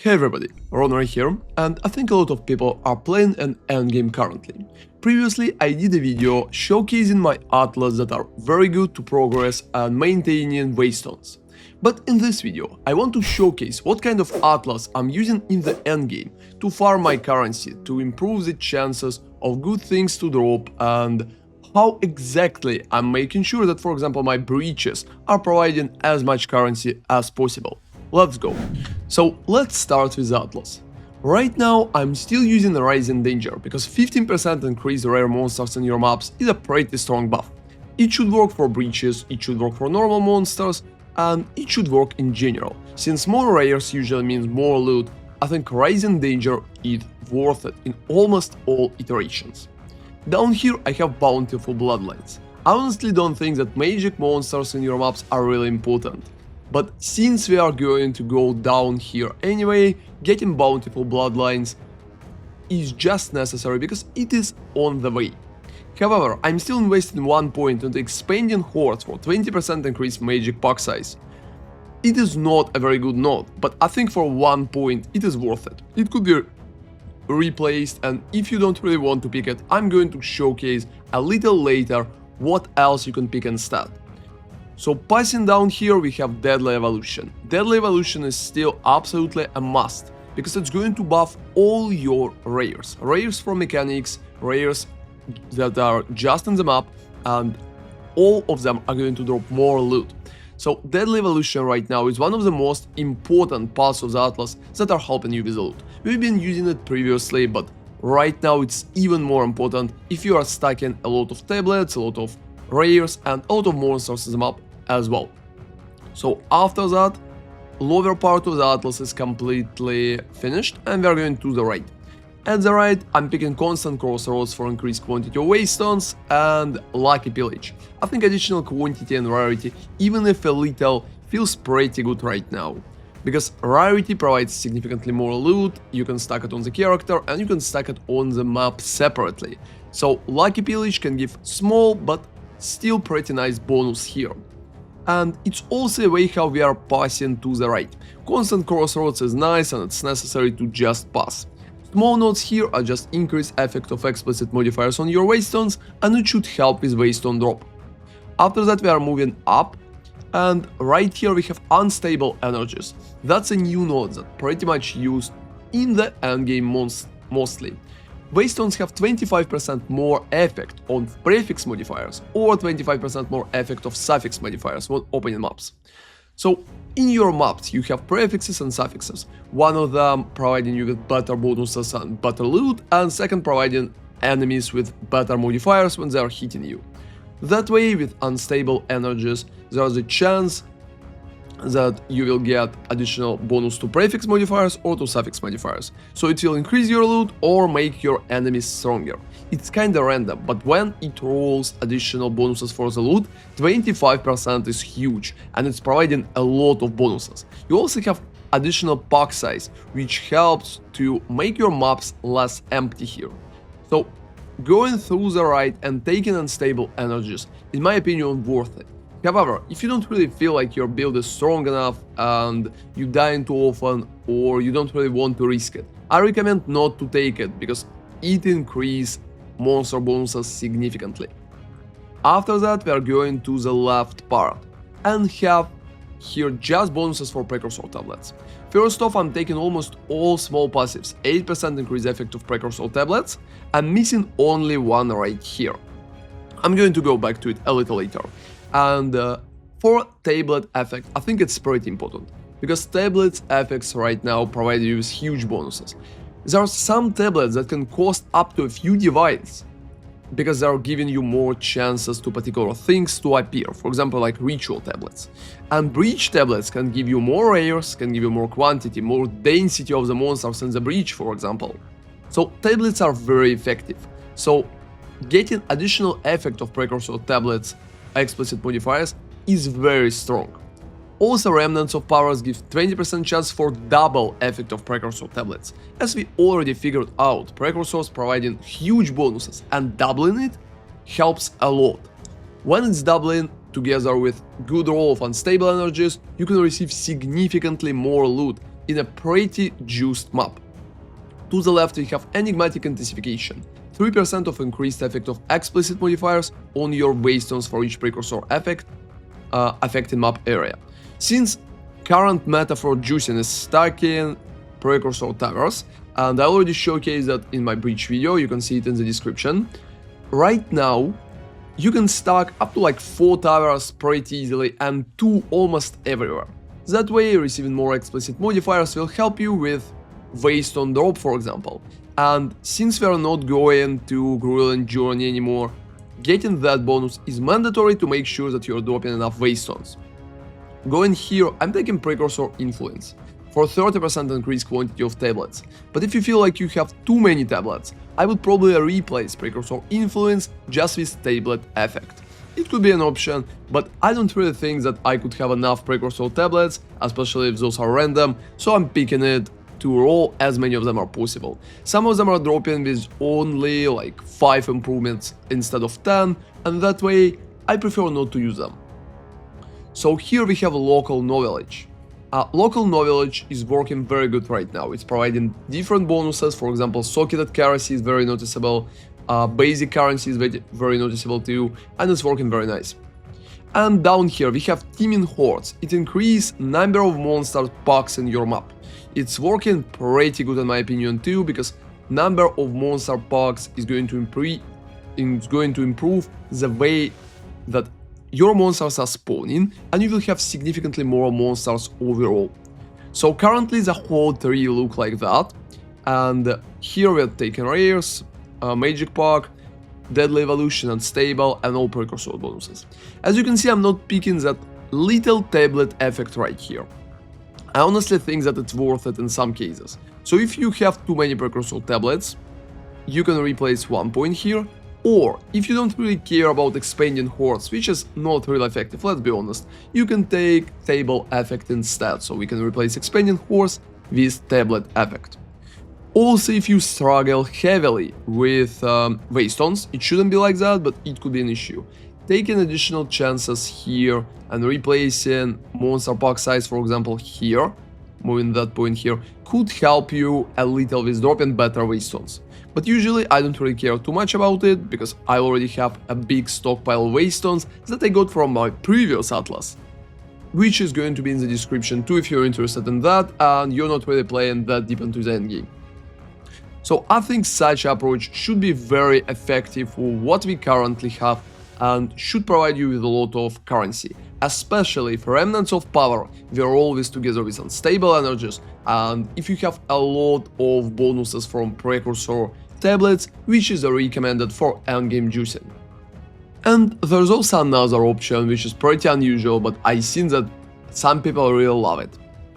Hey everybody, ronarray here, and I think a lot of people are playing an endgame currently. Previously I did a video showcasing my atlas that are very good to progress and maintaining Waystones. But in this video I want to showcase what kind of atlas I'm using in the endgame to farm my currency, to improve the chances of good things to drop, and how exactly I'm making sure that, for example, my breaches are providing as much currency as possible. Let's go. So let's start with Atlas. Right now I'm still using Rising Danger because 15% increase rare monsters in your maps is a pretty strong buff. It should work for breaches, it should work for normal monsters, and it should work in general. Since more rares usually means more loot, I think Rising Danger is worth it in almost all iterations. Down here I have Bountiful Bloodlines. I honestly don't think that magic monsters in your maps are really important. But since we are going to go down here anyway, getting Bountiful Bloodlines is just necessary because it is on the way. However, I'm still investing 1 point into expanding hordes for 20% increased magic pack size. It is not a very good node, but I think for 1 point it is worth it. It could be replaced, and if you don't really want to pick it, I'm going to showcase a little later what else you can pick instead. So passing down here we have Deadly Evolution. Deadly Evolution is still absolutely a must, because it's going to buff all your rares. Rares from mechanics, rares that are just in the map, and all of them are going to drop more loot. So Deadly Evolution right now is one of the most important parts of the Atlas that are helping you with the loot. We've been using it previously, but right now it's even more important if you are stacking a lot of tablets, a lot of rares, and a lot of monsters in the map as well. So after that, lower part of the atlas is completely finished and we are going to the right. At the right, I'm picking Constant Crossroads for increased quantity of Waystones and Lucky Pillage. I think additional quantity and rarity, even if a little, feels pretty good right now. Because rarity provides significantly more loot, you can stack it on the character and you can stack it on the map separately. So Lucky Pillage can give small but still pretty nice bonus here. And it's also a way how we are passing to the right. Constant Crossroads is nice and it's necessary to just pass. Small nodes here are just increased effect of explicit modifiers on your Waystones, and it should help with Waystone drop. After that we are moving up, and right here we have Unstable Energies. That's a new node that pretty much used in the endgame mostly. Waystones have 25% more effect on prefix modifiers or 25% more effect of suffix modifiers when opening maps. So in your maps you have prefixes and suffixes, one of them providing you with better bonuses and better loot, and second providing enemies with better modifiers when they are hitting you. That way, with Unstable Energies, there's a chance that you will get additional bonus to prefix modifiers or to suffix modifiers, so it will increase your loot or make your enemies stronger. It's kinda random, but when it rolls additional bonuses for the loot, 25% is huge and it's providing a lot of bonuses. You also have additional pack size, which helps to make your maps less empty here. So going through the right and taking Unstable Energies, in my opinion, worth it. However, if you don't really feel like your build is strong enough and you die too often, or you don't really want to risk it, I recommend not to take it because it increases monster bonuses significantly. After that we are going to the left part and have here just bonuses for Precursor tablets. First off, I'm taking almost all small passives, 8% increase effect of Precursor tablets. I'm missing only one right here. I'm going to go back to it a little later. And for tablet effect, I think it's pretty important, because tablets effects right now provide you with huge bonuses. There are some tablets that can cost up to a few divides, because they are giving you more chances to particular things to appear, for example like ritual tablets. And breach tablets can give you more rares, can give you more quantity, more density of the monsters in the breach, for example. So tablets are very effective. So getting additional effect of Precursor tablets explicit modifiers is very strong. Also, Remnants of Powers give 20% chance for double effect of Precursor tablets. As we already figured out, Precursors providing huge bonuses, and doubling it helps a lot. When it's doubling together with good roll of Unstable Energies, you can receive significantly more loot in a pretty juiced map. To the left we have Enigmatic Intensification, 3% of increased effect of explicit modifiers on your Waystones for each precursor effect affecting map area. Since current meta for juicing is stacking precursor towers, and I already showcased that in my breach video, you can see it in the description. Right now, you can stack up to like 4 towers pretty easily and 2 almost everywhere. That way, receiving more explicit modifiers will help you with Waystone drop, for example. And since we are not going to Grueling Journey anymore, getting that bonus is mandatory to make sure that you're dropping enough Waystones. Going here, I'm taking Precursor Influence for 30% increased quantity of tablets, but if you feel like you have too many tablets, I would probably replace Precursor Influence just with Tablet Effect. It could be an option, but I don't really think that I could have enough Precursor tablets, especially if those are random, so I'm picking it to roll as many of them are possible. Some of them are dropping with only like 5 improvements instead of 10, and that way I prefer not to use them. So here we have Local Knowledge. Local Knowledge is working very good right now. It's providing different bonuses. For example, Socketed Currency is very noticeable, Basic Currency is very noticeable too, and it's working very nice. And down here we have Teeming Hordes. It increases number of monster packs in your map. It's working pretty good in my opinion too, because number of monster packs is going to improve the way that your monsters are spawning, and you will have significantly more monsters overall. So currently the whole tree look like that, and here we are taking rares, magic pack, deadly evolution, unstable, and all precursor bonuses. As you can see, I'm not picking that little tablet effect right here. I honestly think that it's worth it in some cases. So if you have too many precursor tablets, you can replace 1 point here. Or, if you don't really care about expanding hordes, which is not really effective, let's be honest, you can take table effect instead, so we can replace expanding hordes with tablet effect. Also, if you struggle heavily with Waystones, it shouldn't be like that, but it could be an issue. Taking additional chances here and replacing monster pack size, for example here, moving that point here, could help you a little with dropping better Waystones. But usually I don't really care too much about it, because I already have a big stockpile of Waystones that I got from my previous Atlas, which is going to be in the description too if you're interested in that and you're not really playing that deep into the endgame. So I think such approach should be very effective for what we currently have and should provide you with a lot of currency, especially if Remnants of Power were always together with unstable energies, and if you have a lot of bonuses from precursor tablets, which is recommended for endgame juicing. And there's also another option which is pretty unusual, but I seen that some people really love it.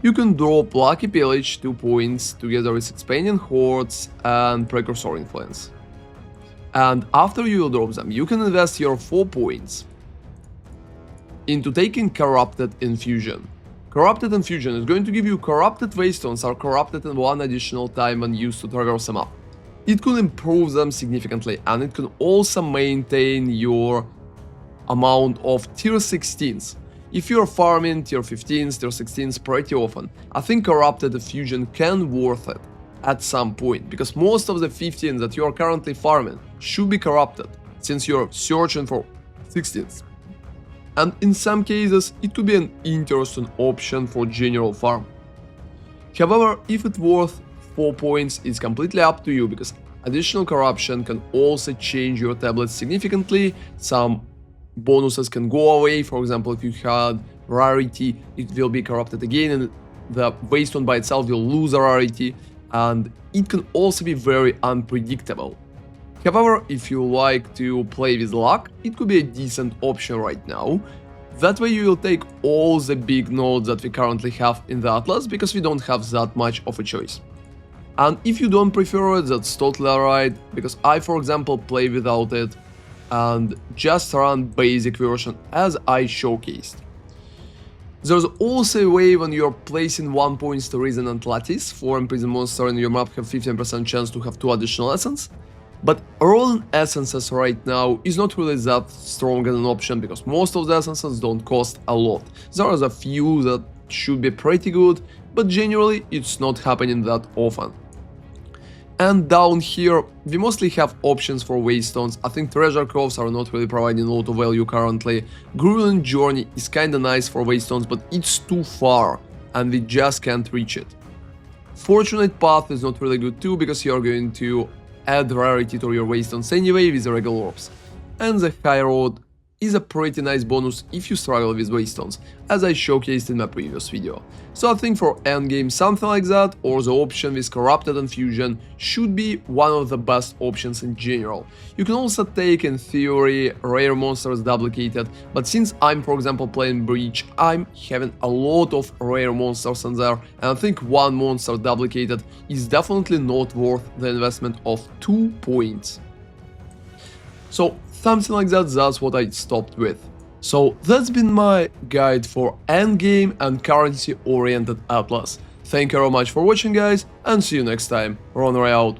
You can drop Lucky Pillage 2 points together with Expanding Hordes and Precursor Influence. And after you will drop them, you can invest your 4 points into taking Corrupted Infusion. Corrupted Infusion is going to give you corrupted Waystones are corrupted in 1 additional time when used to traverse them up. It could improve them significantly, and it can also maintain your amount of tier 16s. If you're farming tier 15s, tier 16s pretty often, I think Corrupted Infusion can worth it at some point, because most of the 15s that you are currently farming should be corrupted, since you're searching for 16s. And in some cases, it could be an interesting option for general farm. However, if it's worth 4 points, it's completely up to you, because additional corruption can also change your tablets significantly. Some bonuses can go away. For example, if you had rarity, it will be corrupted again, and the Waystone by itself will lose a rarity, and it can also be very unpredictable. However, if you like to play with luck, it could be a decent option right now. That way you will take all the big nodes that we currently have in the Atlas, because we don't have that much of a choice. And if you don't prefer it, that's totally alright, because I, for example, play without it and just run basic version as I showcased. There's also a way when you're placing 1 points to Resonant Lattice for Imprisoned Monster in your map have 15% chance to have 2 additional essence. But rolling essences right now is not really that strong as an option, because most of the essences don't cost a lot. There are a few that should be pretty good, but generally it's not happening that often. And down here, we mostly have options for Waystones. I think treasure coves are not really providing a lot of value currently. Grueling Journey is kinda nice for Waystones, but it's too far, and we just can't reach it. Fortunate Path is not really good too, because you're going to add rarity to your Waystones anyway with the regular orbs. And the High Road is a pretty nice bonus if you struggle with Waystones, as I showcased in my previous video. So I think for endgame something like that, or the option with Corrupted and Fusion, should be one of the best options in general. You can also take, in theory, rare monsters duplicated, but since I'm for example playing Breach, I'm having a lot of rare monsters in there, and I think one monster duplicated is definitely not worth the investment of 2 points. So something like that, that's what I stopped with. So that's been my guide for endgame and currency oriented Atlas. Thank you very much for watching guys, and see you next time. ronarray out.